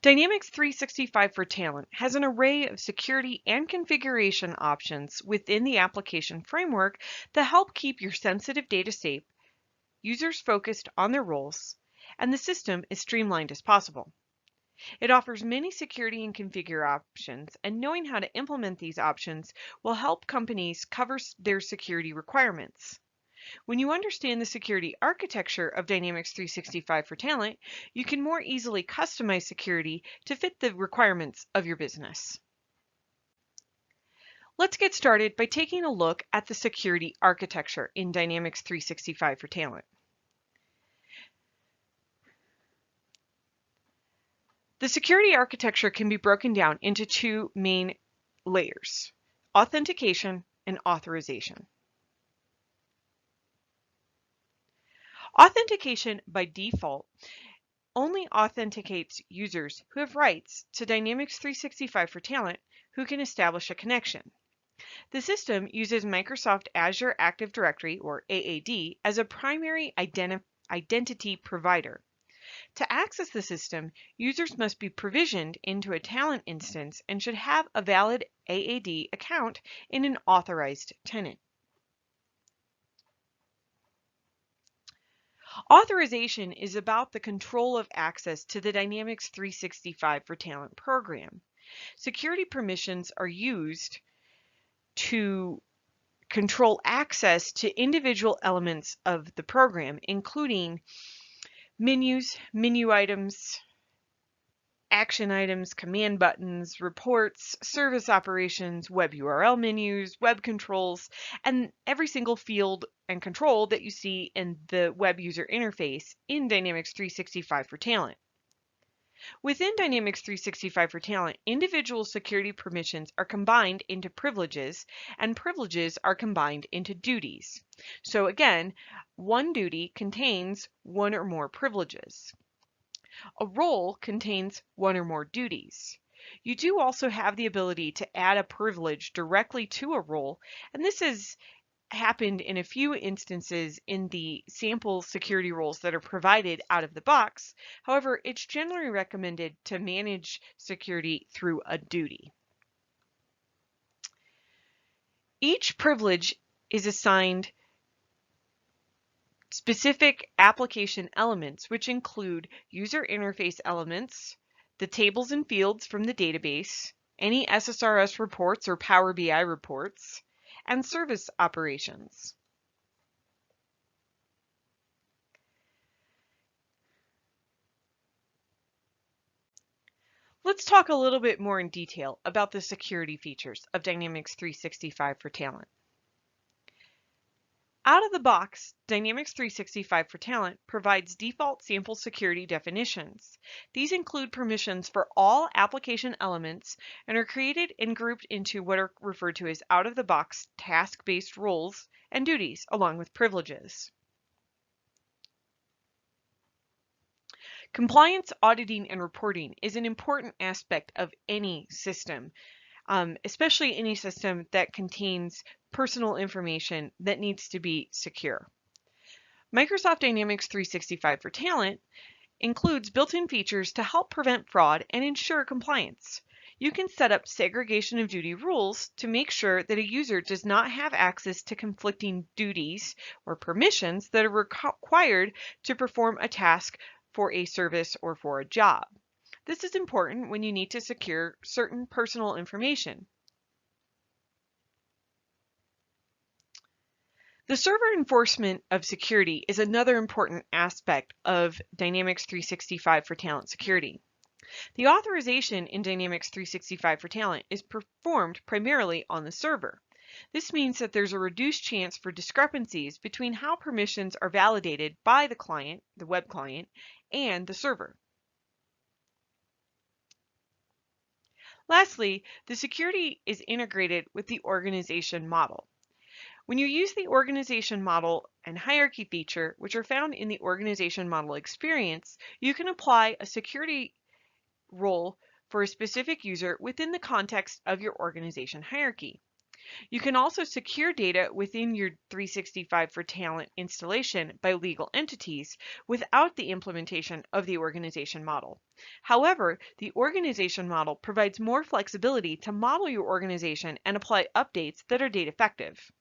Dynamics 365 for Talent has an array of security and configuration options within the application framework that help keep your sensitive data safe, users focused on their roles, and the system as streamlined as possible. It offers many security and configure options, and knowing how to implement these options will help companies cover their security requirements. When you understand the security architecture of Dynamics 365 for Talent, you can more easily customize security to fit the requirements of your business. Let's get started by taking a look at the security architecture in Dynamics 365 for Talent. The security architecture can be broken down into two main layers: authentication and authorization. Authentication by default only authenticates users who have rights to Dynamics 365 for Talent who can establish a connection. The system uses Microsoft Azure Active Directory, or AAD, as a primary identity provider. To access the system, users must be provisioned into a Talent instance and should have a valid AAD account in an authorized tenant. Authorization is about the control of access to the Dynamics 365 for Talent program. Security permissions are used to control access to individual elements of the program, including menus, menu items, action items, command buttons, reports, service operations, web URL menus, web controls, and every single field and control that you see in the web user interface in Dynamics 365 for Talent. Within Dynamics 365 for Talent, individual security permissions are combined into privileges, and privileges are combined into duties. So again, one duty contains one or more privileges. A role contains one or more duties. You do also have the ability to add a privilege directly to a role, and this has happened in a few instances in the sample security roles that are provided out of the box. However, it's generally recommended to manage security through a duty. Each privilege is assigned specific application elements, which include user interface elements, the tables and fields from the database, any SSRS reports or Power BI reports, and service operations. Let's talk a little bit more in detail about the security features of Dynamics 365 for Talent. Out of the box, Dynamics 365 for Talent provides default sample security definitions. These include permissions for all application elements and are created and grouped into what are referred to as out-of-the-box task-based roles and duties, along with privileges. Compliance, auditing, and reporting is an important aspect of any system, especially any system that contains personal information that needs to be secure. Microsoft Dynamics 365 for Talent includes built-in features to help prevent fraud and ensure compliance. You can set up segregation of duty rules to make sure that a user does not have access to conflicting duties or permissions that are required to perform a task for a service or for a job. This is important when you need to secure certain personal information. The server enforcement of security is another important aspect of Dynamics 365 for Talent security. The authorization in Dynamics 365 for Talent is performed primarily on the server. This means that there's a reduced chance for discrepancies between how permissions are validated by the client, the web client, and the server. Lastly, the security is integrated with the organization model. When you use the organization model and hierarchy feature, which are found in the organization model experience, you can apply a security role for a specific user within the context of your organization hierarchy. You can also secure data within your 365 for Talent installation by legal entities without the implementation of the organization model. However, the organization model provides more flexibility to model your organization and apply updates that are date effective.